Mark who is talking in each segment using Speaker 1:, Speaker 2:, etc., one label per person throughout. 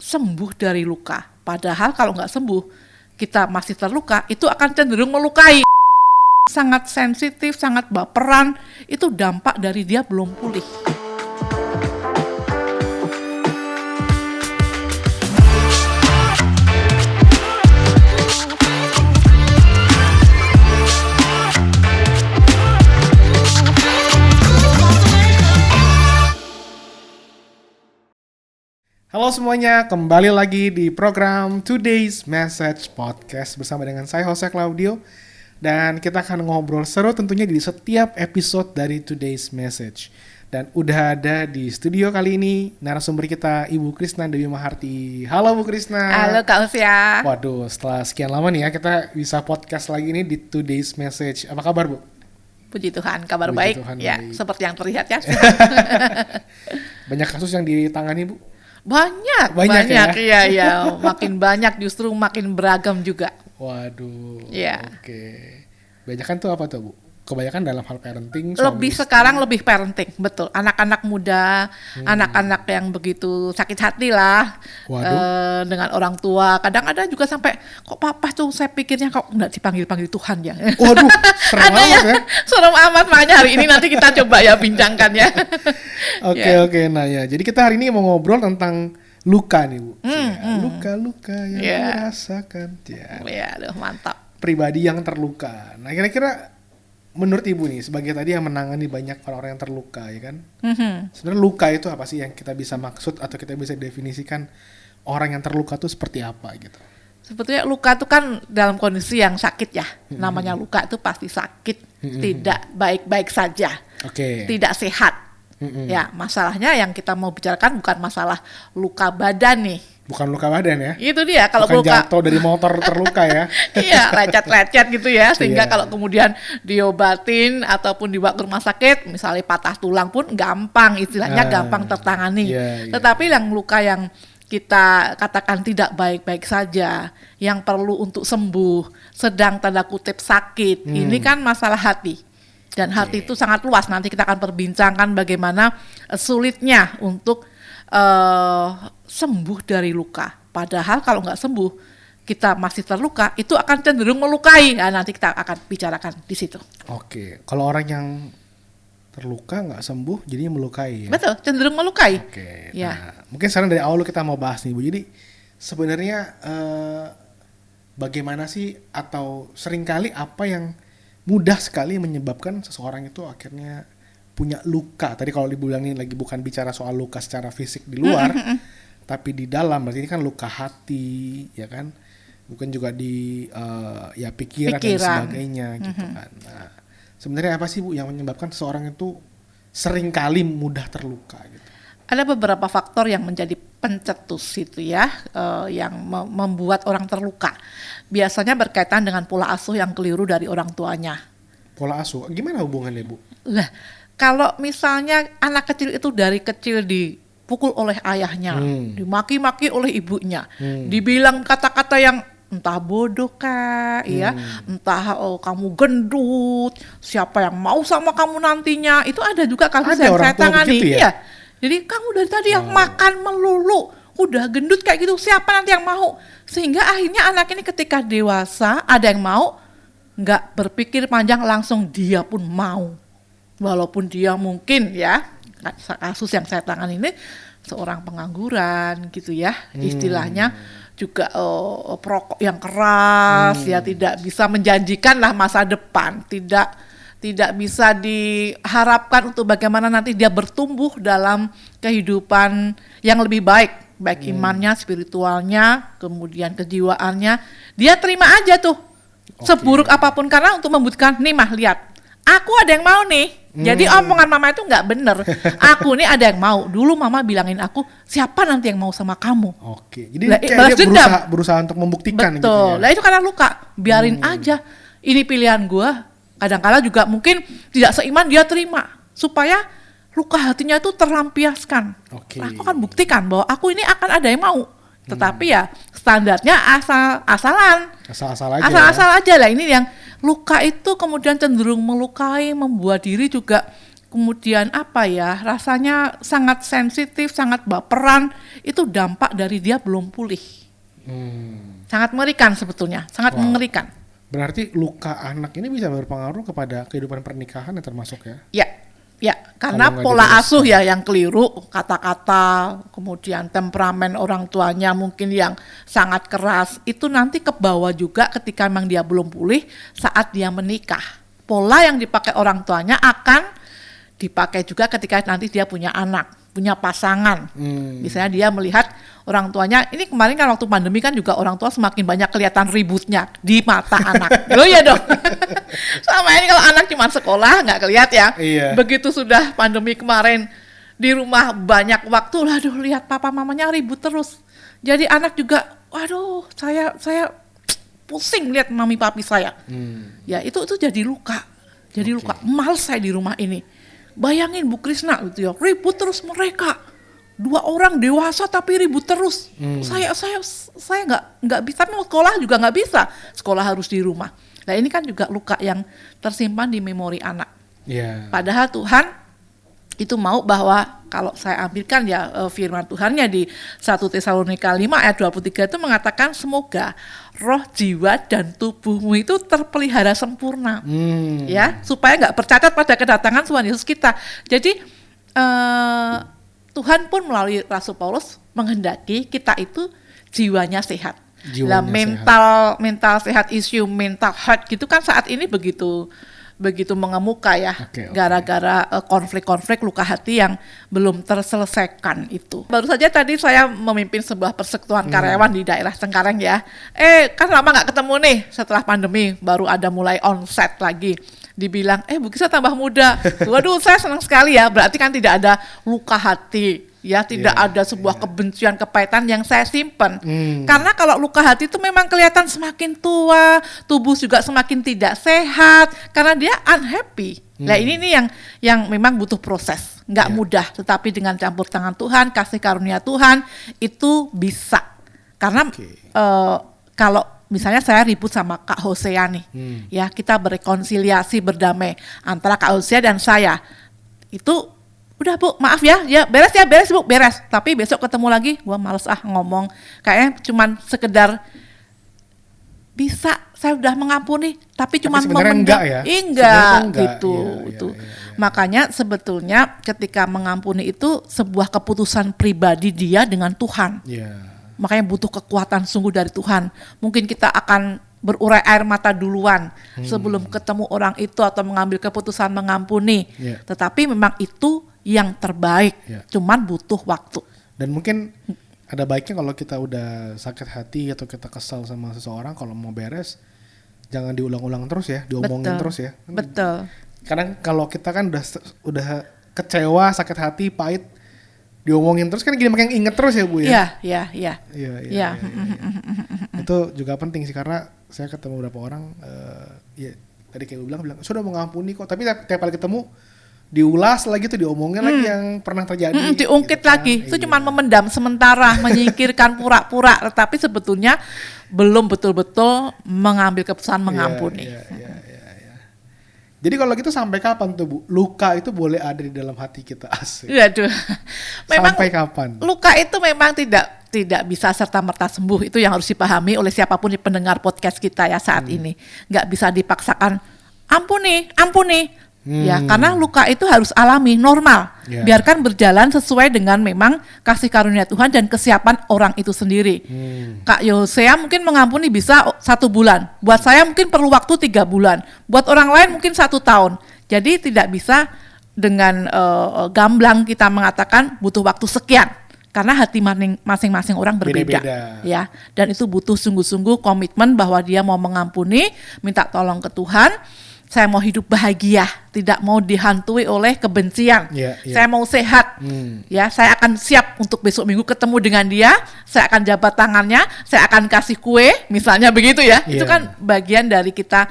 Speaker 1: sembuh dari luka. Padahal kalau nggak sembuh, kita masih terluka, itu akan cenderung melukai. Sangat sensitif, sangat baperan, itu dampak dari dia belum pulih.
Speaker 2: Halo semuanya, kembali lagi di program Today's Message Podcast bersama dengan saya Jose Claudio. Dan kita akan ngobrol seru tentunya di setiap episode dari Today's Message. Dan udah ada di studio kali ini narasumber kita Ibu Krisna Dewi Maharti. Halo Bu Krisna.
Speaker 1: Halo Kak Usia.
Speaker 2: Waduh, setelah sekian lama nih ya kita bisa podcast lagi nih di Today's Message. Apa kabar Bu?
Speaker 1: Puji Tuhan, kabar
Speaker 2: Puji
Speaker 1: baik.
Speaker 2: Tuhan,
Speaker 1: ya,
Speaker 2: baik.
Speaker 1: seperti yang terlihat ya.
Speaker 2: Banyak kasus yang ditangani Bu?
Speaker 1: Banyak ya. Makin banyak justru makin beragam juga.
Speaker 2: Waduh,
Speaker 1: Ya.
Speaker 2: Oke. Kebanyakan tuh apa tuh Bu? Kebanyakan dalam hal parenting?
Speaker 1: Sekarang lebih parenting, betul. Anak-anak muda, anak-anak yang begitu sakit hati lah dengan orang tua. Kadang ada juga sampai, kok papa tuh saya pikirnya kok nggak dipanggil-panggil Tuhan ya.
Speaker 2: Waduh, serem amat ya.
Speaker 1: Serem amat, makanya hari ini nanti kita coba ya bincangkan ya.
Speaker 2: Oke. Nah ya, jadi kita hari ini mau ngobrol tentang luka nih Bu. Luka-luka yang dirasakan.
Speaker 1: Ya, aduh, mantap.
Speaker 2: Pribadi yang terluka. Nah kira-kira menurut Ibu nih, sebagai tadi yang menangani banyak orang-orang yang terluka ya kan. Sebenarnya luka itu apa sih yang kita bisa maksud atau kita bisa definisikan orang yang terluka itu seperti apa gitu?
Speaker 1: Sebetulnya luka itu kan dalam kondisi yang sakit ya. Namanya luka itu pasti sakit, tidak baik-baik saja, tidak sehat. Ya, masalahnya yang kita mau bicarakan bukan masalah luka badan nih.
Speaker 2: Bukan luka badan ya?
Speaker 1: Itu dia, kalau
Speaker 2: bukan
Speaker 1: luka
Speaker 2: jatuh dari motor terluka ya?
Speaker 1: Iya, lecet-lecet gitu ya, sehingga kalau kemudian diobatin ataupun dibawa ke rumah sakit, misalnya patah tulang pun gampang, istilahnya gampang tertangani. Tetapi yang luka yang kita katakan tidak baik-baik saja, yang perlu untuk sembuh, sedang tanda kutip sakit, ini kan masalah hati. Dan hati itu sangat luas, nanti kita akan perbincangkan bagaimana sulitnya untuk sembuh dari luka. Padahal kalau nggak sembuh, kita masih terluka, itu akan cenderung melukai. Nah, nanti kita akan bicarakan di situ.
Speaker 2: Oke, kalau orang yang terluka nggak sembuh, jadinya melukai ya?
Speaker 1: Betul, cenderung melukai.
Speaker 2: Oke,
Speaker 1: Ya.
Speaker 2: Nah mungkin sekarang dari awal kita mau bahas nih Bu. Jadi sebenarnya bagaimana sih atau seringkali apa yang mudah sekali menyebabkan seseorang itu akhirnya punya luka. Tadi kalau dibilang ini lagi bukan bicara soal luka secara fisik di luar, tapi di dalam. Berarti ini kan luka hati, ya kan? Bukan juga di pikiran dan sebagainya gitu kan. Nah, sebenarnya apa sih Bu yang menyebabkan seseorang itu sering kali mudah terluka gitu?
Speaker 1: Ada beberapa faktor yang menjadi pencetus itu ya, yang membuat orang terluka. Biasanya berkaitan dengan pola asuh yang keliru dari orang tuanya.
Speaker 2: Pola asuh, gimana hubungannya Bu?
Speaker 1: Lah, kalau misalnya anak kecil itu dari kecil dipukul oleh ayahnya, dimaki-maki oleh ibunya, dibilang kata-kata yang entah bodoh kah, entah kamu gendut, siapa yang mau sama kamu nantinya, itu ada juga kasus yang saya tangani.
Speaker 2: Begitu ya?
Speaker 1: Iya. Jadi kamu dari tadi yang makan melulu, udah gendut kayak gitu, siapa nanti yang mau? Sehingga akhirnya anak ini ketika dewasa ada yang mau, nggak berpikir panjang langsung dia pun mau. Walaupun dia mungkin ya, kasus yang saya tangani ini seorang pengangguran gitu ya, istilahnya juga perokok yang keras ya, tidak bisa menjanjikan lah masa depan, tidak bisa diharapkan untuk bagaimana nanti dia bertumbuh dalam kehidupan yang lebih baik imannya, spiritualnya, kemudian kejiwaannya, dia terima aja tuh seburuk apapun karena untuk membuktikan, nih mah lihat, aku ada yang mau nih. Jadi omongan mama itu nggak bener. Aku nih ada yang mau. Dulu mama bilangin aku, siapa nanti yang mau sama kamu?
Speaker 2: Oke. Jadi kayak dia berusaha untuk membuktikan.
Speaker 1: Betul. Lah itu karena luka. Biarin aja. Ini pilihan gue. Kadang-kala juga mungkin tidak seiman dia terima. Supaya luka hatinya itu terlampiaskan. Aku akan buktikan bahwa aku ini akan ada yang mau. Tetapi ya standarnya asal-asalan. Asal-asal aja lah. Ini yang luka itu kemudian cenderung melukai, membuat diri juga kemudian apa ya, rasanya sangat sensitif, sangat baperan, itu dampak dari dia belum pulih. Sangat mengerikan sebetulnya, sangat mengerikan.
Speaker 2: Berarti luka anak ini bisa berpengaruh kepada kehidupan pernikahan yang termasuk ya?
Speaker 1: Ya, karena pola asuh ya yang keliru, kata-kata, kemudian temperamen orang tuanya mungkin yang sangat keras, itu nanti kebawa juga ketika memang dia belum pulih saat dia menikah. Pola yang dipakai orang tuanya akan dipakai juga ketika nanti dia punya anak, punya pasangan. Misalnya dia melihat orang tuanya, ini kemarin kan waktu pandemi kan juga orang tua semakin banyak kelihatan ributnya di mata anak. Loh ya dong. Sama ini kalau anak cuma sekolah nggak kelihatan ya.
Speaker 2: Iya.
Speaker 1: Begitu sudah pandemi kemarin di rumah banyak waktu, aduh lihat papa mamanya ribut terus. Jadi anak juga, waduh saya pusing lihat mami papi saya. Ya itu jadi luka. Jadi luka, males saya di rumah ini. Bayangin Bu Krisna gitu ya, ribut terus mereka. 2 orang dewasa tapi ribut terus. Saya nggak bisa, mau sekolah juga nggak bisa. Sekolah harus di rumah. Nah ini kan juga luka yang tersimpan di memori anak. Padahal Tuhan itu mau bahwa kalau saya ambilkan ya firman Tuhannya di 1 Tesalonika 5 ayat 23 itu mengatakan semoga roh, jiwa dan tubuhmu itu terpelihara sempurna. Ya, supaya nggak bercacat pada kedatangan Tuhan Yesus kita. Jadi Tuhan pun melalui Rasul Paulus menghendaki kita itu jiwanya sehat. Mental sehat, isu mental health gitu kan saat ini begitu mengemuka ya, gara-gara konflik-konflik luka hati yang belum terselesaikan itu. Baru saja tadi saya memimpin sebuah persekutuan karyawan di daerah Cengkareng ya. Kan lama nggak ketemu nih setelah pandemi, baru ada mulai onset lagi. Dibilang, Bu Kisah tambah muda. Waduh, saya senang sekali ya. Berarti kan tidak ada luka hati. Ya, tidak ada sebuah kebencian, kepahitan yang saya simpan. Karena kalau luka hati itu memang kelihatan semakin tua, tubuh juga semakin tidak sehat, karena dia unhappy. Nah ini nih yang memang butuh proses, nggak mudah. Tetapi dengan campur tangan Tuhan, kasih karunia Tuhan, itu bisa. Karena kalau misalnya saya ribut sama Kak Hosea nih, ya kita berrekonsiliasi, berdamai antara Kak Hosea dan saya, itu udah Bu, maaf ya beres Bu, beres. Tapi besok ketemu lagi, gua males ngomong. Kayaknya cuman sekedar bisa, saya udah mengampuni, tapi cuman memendam. Enggak gitu. Makanya sebetulnya ketika mengampuni itu sebuah keputusan pribadi dia dengan Tuhan. Makanya butuh kekuatan sungguh dari Tuhan. Mungkin kita akan berurai air mata duluan sebelum ketemu orang itu atau mengambil keputusan mengampuni. Tetapi memang itu yang terbaik, cuman butuh waktu.
Speaker 2: Dan mungkin ada baiknya kalau kita udah sakit hati atau kita kesal sama seseorang, kalau mau beres jangan diulang-ulang terus ya, diomongin terus ya.
Speaker 1: Betul.
Speaker 2: Kadang kalau kita kan udah kecewa, sakit hati, pahit, diomongin terus kan gini makin inget terus ya Bu ya. Iya. Itu juga penting sih, karena saya ketemu beberapa orang tadi kayak bilang sudah mengampuni kok, tapi tiap kali ketemu diulas lagi tuh, diomongin lagi yang pernah terjadi,
Speaker 1: diungkit gitu lagi. Itu cuma memendam sementara, menyingkirkan pura-pura, tetapi sebetulnya belum betul-betul mengambil keputusan mengampuni. Jadi kalau gitu sampai kapan tuh Bu, luka itu boleh ada di dalam hati kita? Asik. Memang sampai kapan? Luka itu memang tidak bisa serta-merta sembuh. Itu yang harus dipahami oleh siapapun di pendengar podcast kita ya saat ini. Nggak bisa dipaksakan, ampuni. Ya, karena luka itu harus alami, normal. Biarkan berjalan sesuai dengan memang kasih karunia Tuhan dan kesiapan orang itu sendiri. Kak Hosea mungkin mengampuni bisa 1 bulan. Buat saya mungkin perlu waktu 3 bulan. Buat orang lain mungkin 1 tahun. Jadi tidak bisa dengan gamblang kita mengatakan butuh waktu sekian. Karena hati masing-masing orang berbeda. Ya, dan itu butuh sungguh-sungguh komitmen bahwa dia mau mengampuni, minta tolong ke Tuhan. Saya mau hidup bahagia, tidak mau dihantui oleh kebencian. Saya mau sehat. Ya, saya akan siap untuk besok minggu ketemu dengan dia. Saya akan jabat tangannya, saya akan kasih kue, misalnya begitu ya. Itu kan bagian dari kita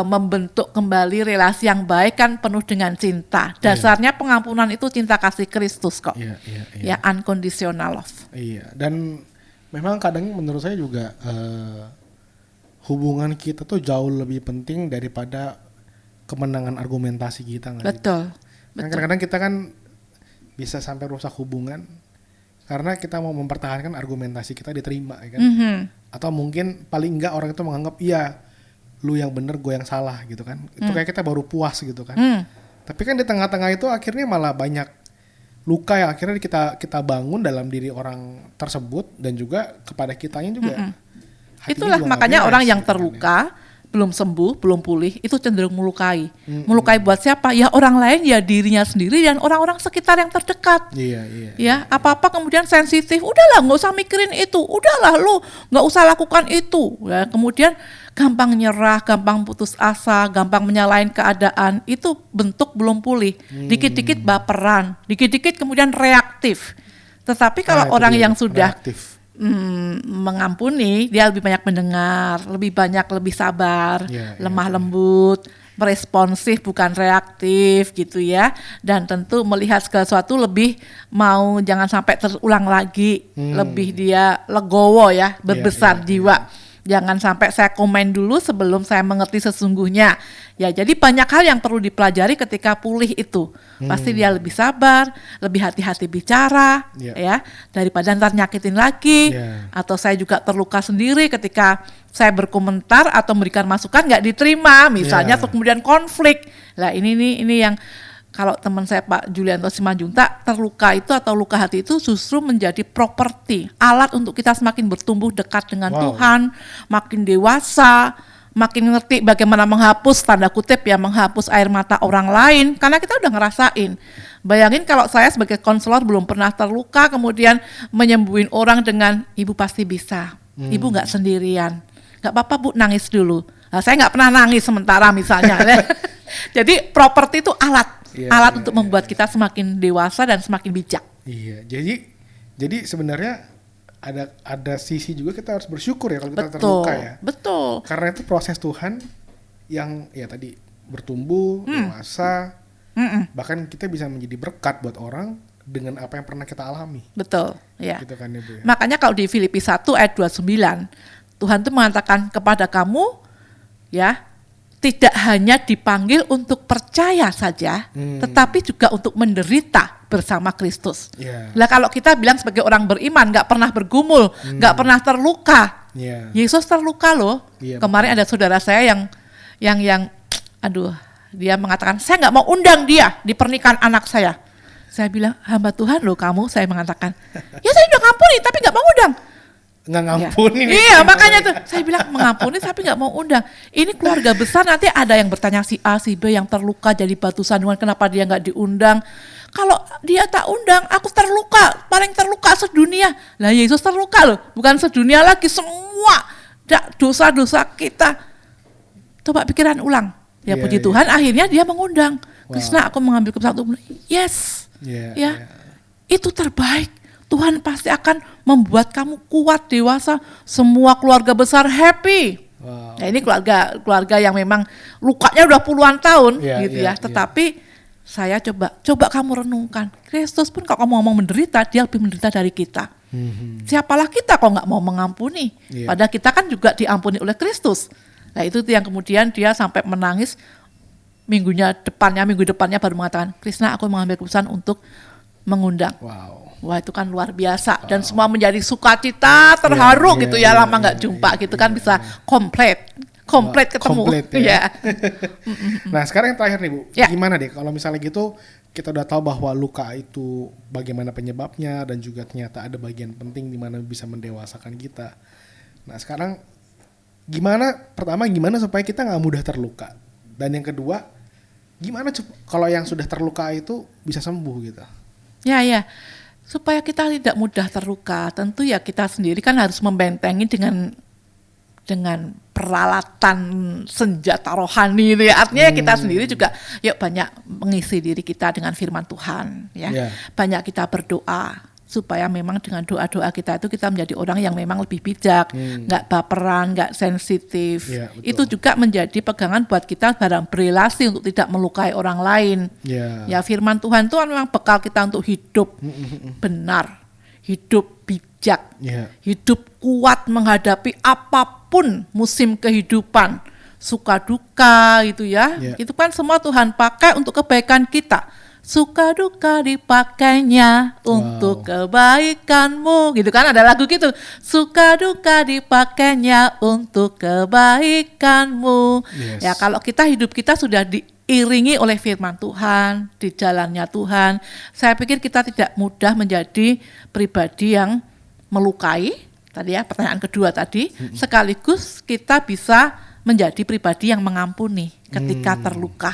Speaker 1: membentuk kembali relasi yang baik kan penuh dengan cinta. Dasarnya pengampunan itu cinta kasih Kristus kok. Ya, unconditional love. Dan memang kadang menurut saya juga hubungan kita tuh jauh lebih penting daripada kemenangan argumentasi kita. Betul.
Speaker 2: Kan kadang-kadang kita kan bisa sampai rusak hubungan karena kita mau mempertahankan argumentasi kita diterima, ya kan? Atau mungkin paling enggak orang itu menganggap iya lu yang bener gue yang salah gitu kan. Itu kayak kita baru puas gitu kan. Tapi kan di tengah-tengah itu akhirnya malah banyak luka yang akhirnya kita bangun dalam diri orang tersebut dan juga kepada kitanya juga.
Speaker 1: Itulah
Speaker 2: juga
Speaker 1: makanya
Speaker 2: beres,
Speaker 1: orang yang
Speaker 2: gitu kan,
Speaker 1: terluka, belum sembuh, belum pulih, itu cenderung melukai. Melukai buat siapa? Ya orang lain, ya dirinya sendiri dan orang-orang sekitar yang terdekat.
Speaker 2: Iya.
Speaker 1: Ya, apa-apa kemudian sensitif. Udahlah, nggak usah mikirin itu. Udahlah, lu nggak usah lakukan itu. Ya, kemudian gampang nyerah, gampang putus asa, gampang menyalahin keadaan. Itu bentuk belum pulih. Dikit-dikit baperan, dikit-dikit kemudian reaktif. Tetapi kalau orang yang sudah
Speaker 2: reaktif.
Speaker 1: mengampuni, dia lebih banyak mendengar, lebih sabar, lemah lembut, responsif bukan reaktif gitu ya, dan tentu melihat segala sesuatu lebih mau jangan sampai terulang lagi, lebih dia legowo ya, berbesar jiwa. Jangan sampai saya komen dulu sebelum saya mengerti sesungguhnya. Ya, jadi banyak hal yang perlu dipelajari ketika pulih itu. Pasti dia lebih sabar, lebih hati-hati bicara, ya, daripada ntar nyakitin lagi. Atau saya juga terluka sendiri ketika saya berkomentar atau memberikan masukan nggak diterima, misalnya, terus kemudian konflik. Nah ini yang kalau teman saya Pak Julianto Simanjuntak, terluka itu atau luka hati itu justru menjadi properti, alat untuk kita semakin bertumbuh dekat dengan Tuhan, makin dewasa, makin ngerti bagaimana menghapus, tanda kutip ya, menghapus air mata orang lain, karena kita udah ngerasain. Bayangin kalau saya sebagai konselor belum pernah terluka, kemudian menyembuhin orang dengan, ibu pasti bisa, ibu nggak sendirian, nggak apa-apa bu, nangis dulu. Nah, saya nggak pernah nangis sementara misalnya. Jadi properti itu alat untuk membuat kita semakin dewasa dan semakin bijak.
Speaker 2: Iya, jadi sebenarnya ada sisi juga kita harus bersyukur ya kalau kita terluka ya.
Speaker 1: Betul.
Speaker 2: Karena itu proses Tuhan yang ya tadi bertumbuh, dewasa, bahkan kita bisa menjadi berkat buat orang dengan apa yang pernah kita alami.
Speaker 1: Betul, ya.
Speaker 2: Gitu kan, Ibu, ya.
Speaker 1: Makanya kalau di Filipi 1 ayat 29, Tuhan tuh mengatakan kepada kamu, ya, tidak hanya dipanggil untuk percaya saja, tetapi juga untuk menderita bersama Kristus. Lah kalau kita bilang sebagai orang beriman, nggak pernah bergumul, nggak pernah terluka. Yesus terluka loh. Kemarin ada saudara saya yang aduh, dia mengatakan saya nggak mau undang dia di pernikahan anak saya. Saya bilang, hamba Tuhan loh kamu, saya mengatakan, ya saya udah ngampuni tapi nggak mau undang.
Speaker 2: Nggak ngampuni.
Speaker 1: Iya, makanya tuh saya bilang mengampuni tapi nggak mau undang. Ini keluarga besar, nanti ada yang bertanya si A, si B yang terluka jadi batu sandungan, kenapa dia nggak diundang. Kalau dia tak undang, aku terluka, paling terluka sedunia. Lah Yesus terluka loh, bukan sedunia lagi, semua dosa-dosa kita. Coba pikiran ulang. Ya puji Tuhan, akhirnya dia mengundang. Krishna, aku mengambil keputusan untuk yes. Itu terbaik. Tuhan pasti akan membuat kamu kuat, dewasa, semua keluarga besar happy. Nah ini keluarga yang memang lukanya udah puluhan tahun gitu ya. Tetapi saya coba kamu renungkan, Kristus pun kalau kamu ngomong menderita, dia lebih menderita dari kita. Siapalah kita kalau nggak mau mengampuni? Padahal kita kan juga diampuni oleh Kristus. Nah itu yang kemudian dia sampai menangis minggu depannya baru mengatakan, Krishna, aku mengambil keputusan untuk mengundang. Wah itu kan luar biasa dan semua menjadi sukacita, terharu gitu ya, lama nggak jumpa gitu kan, bisa komplit ketemu.
Speaker 2: Nah sekarang yang terakhir nih Bu, gimana deh kalau misalnya gitu kita udah tahu bahwa luka itu bagaimana penyebabnya dan juga ternyata ada bagian penting di mana bisa mendewasakan kita. Nah sekarang gimana supaya kita nggak mudah terluka, dan yang kedua gimana kalau yang sudah terluka itu bisa sembuh gitu?
Speaker 1: Ya. Supaya kita tidak mudah terluka, tentu ya kita sendiri kan harus membentengi dengan peralatan senjata rohani ya. Artinya kita sendiri juga yuk banyak mengisi diri kita dengan firman Tuhan ya. Banyak kita berdoa supaya memang dengan doa-doa kita itu kita menjadi orang yang memang lebih bijak, nggak baperan, nggak sensitif. Itu juga menjadi pegangan buat kita dalam berelasi untuk tidak melukai orang lain. Ya firman Tuhan itu memang bekal kita untuk hidup benar, hidup bijak, hidup kuat menghadapi apapun musim kehidupan, suka duka gitu ya. Itu kan semua Tuhan pakai untuk kebaikan kita. suka duka dipakainya untuk kebaikanmu. Gitu kan, ada lagu gitu. Suka duka dipakainya untuk kebaikanmu.
Speaker 2: Yes.
Speaker 1: Ya, kalau hidup kita sudah diiringi oleh firman Tuhan, di jalannya Tuhan, saya pikir kita tidak mudah menjadi pribadi yang melukai. Tadi ya, pertanyaan kedua tadi, sekaligus kita bisa menjadi pribadi yang mengampuni ketika terluka.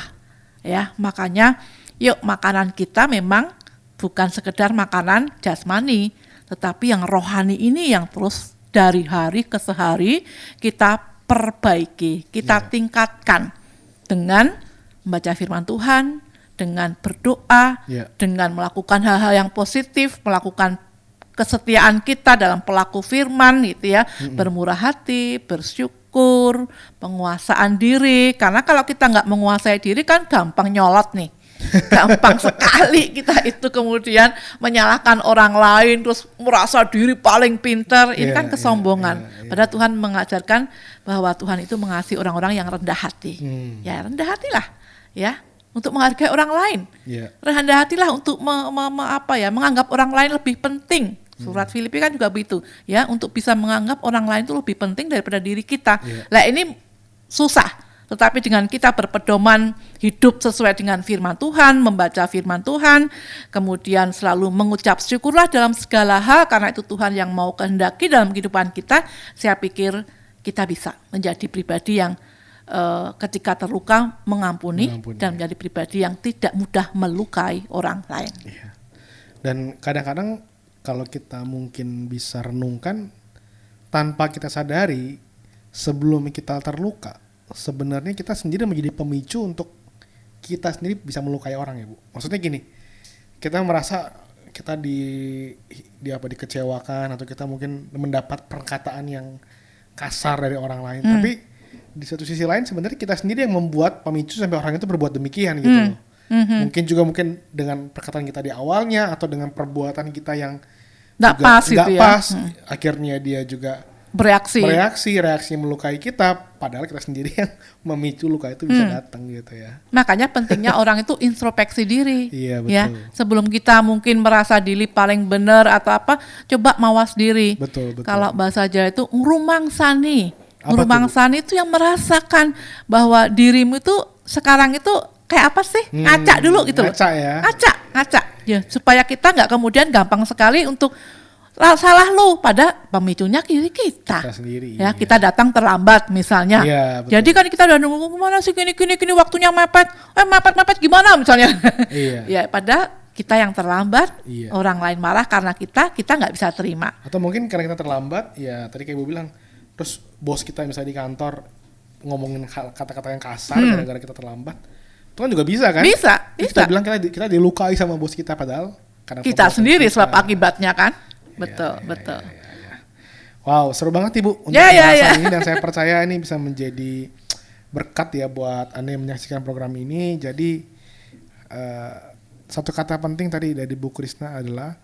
Speaker 1: Ya, makanya yuk, makanan kita memang bukan sekedar makanan jasmani, tetapi yang rohani ini yang terus dari hari ke sehari kita perbaiki, kita tingkatkan dengan membaca firman Tuhan, dengan berdoa, dengan melakukan hal-hal yang positif, melakukan kesetiaan kita dalam pelaku firman gitu ya, bermurah hati, bersyukur, penguasaan diri. Karena kalau kita nggak menguasai diri kan gampang nyolot nih. Gampang sekali kita itu kemudian menyalahkan orang lain, terus merasa diri paling pintar. Ini kan kesombongan. Padahal Tuhan mengajarkan bahwa Tuhan itu mengasihi orang-orang yang rendah hati. Ya, rendah hatilah ya, untuk menghargai orang lain. Rendah hatilah untuk menganggap orang lain lebih penting. Surat Filipi kan juga begitu ya, untuk bisa menganggap orang lain itu lebih penting daripada diri kita. Nah, ini susah. Tetapi dengan kita berpedoman hidup sesuai dengan firman Tuhan, membaca firman Tuhan, kemudian selalu mengucap syukurlah dalam segala hal, karena itu Tuhan yang mau kehendaki dalam kehidupan kita, saya pikir kita bisa menjadi pribadi yang ketika terluka mengampuni, dan menjadi pribadi yang tidak mudah melukai orang lain.
Speaker 2: Dan kadang-kadang kalau kita mungkin bisa renungkan, tanpa kita sadari, sebelum kita terluka, sebenarnya kita sendiri menjadi pemicu untuk kita sendiri bisa melukai orang ya Bu. Maksudnya gini, kita merasa kita dikecewakan, atau kita mungkin mendapat perkataan yang kasar dari orang lain. Tapi di satu sisi lain sebenarnya kita sendiri yang membuat pemicu sampai orang itu berbuat demikian gitu loh. Mungkin dengan perkataan kita di awalnya, atau dengan perbuatan kita yang nggak pas, akhirnya dia juga reaksi melukai kita, padahal kita sendiri yang memicu luka itu bisa datang gitu ya.
Speaker 1: Makanya pentingnya orang itu introspeksi diri.
Speaker 2: Iya, betul.
Speaker 1: Ya, sebelum kita mungkin merasa diri paling benar atau apa, coba mawas diri.
Speaker 2: Betul.
Speaker 1: Kalau bahasa Jawa itu ngrumangsani. Ngrumangsani itu yang merasakan bahwa dirimu itu sekarang itu kayak apa sih? Ngaca dulu gitu. Ngaca. Ya, supaya kita nggak kemudian gampang sekali untuk salah lu, pada pemicunya kita
Speaker 2: sendiri.
Speaker 1: Ya, kita datang terlambat misalnya. Jadi kan kita udah nunggu kemana sih, gini waktunya mepet. Mepet gimana misalnya. Ya, pada kita yang terlambat, orang lain marah karena kita nggak bisa terima.
Speaker 2: Atau mungkin karena kita terlambat, ya tadi kayak Ibu bilang, terus bos kita misalnya di kantor ngomongin kata-kata yang kasar gara-gara kita terlambat. Itu kan juga bisa kan?
Speaker 1: Bisa.
Speaker 2: Kita bilang kita dilukai sama bos kita, padahal karena
Speaker 1: kita sendiri sebab akibatnya kan. Betul.
Speaker 2: Wow, seru banget Ibu untuk pembahasan ini, dan saya percaya ini bisa menjadi berkat ya buat Anda yang menyaksikan program ini. Jadi satu kata penting tadi dari Bu Krisna adalah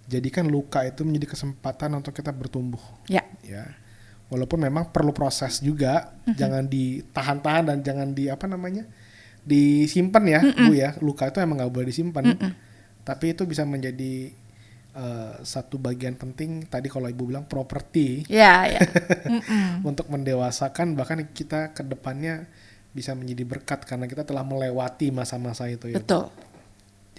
Speaker 2: jadikan luka itu menjadi kesempatan untuk kita bertumbuh. Ya. Walaupun memang perlu proses juga, jangan ditahan-tahan dan jangan disimpan ya, Bu ya. Luka itu emang nggak boleh disimpan, tapi itu bisa menjadi satu bagian penting tadi kalau Ibu bilang properti untuk mendewasakan, bahkan kita ke depannya bisa menjadi berkat karena kita telah melewati masa-masa itu ya.
Speaker 1: Betul.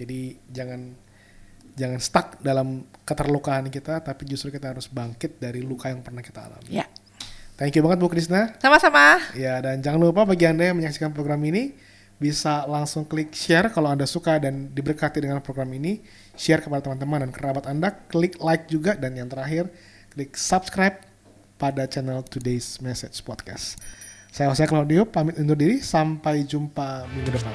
Speaker 2: Jadi jangan stuck dalam keterlukaan kita, tapi justru kita harus bangkit dari luka yang pernah kita alami. Thank you banget Bu Krisna.
Speaker 1: Sama-sama.
Speaker 2: Ya, dan jangan lupa bagi Anda yang menyaksikan program ini bisa langsung klik share kalau Anda suka dan diberkati dengan program ini. Share kepada teman-teman dan kerabat Anda. Klik like juga. Dan yang terakhir, klik subscribe pada channel Today's Message Podcast. Saya Jose Claudio, pamit undur diri. Sampai jumpa minggu depan.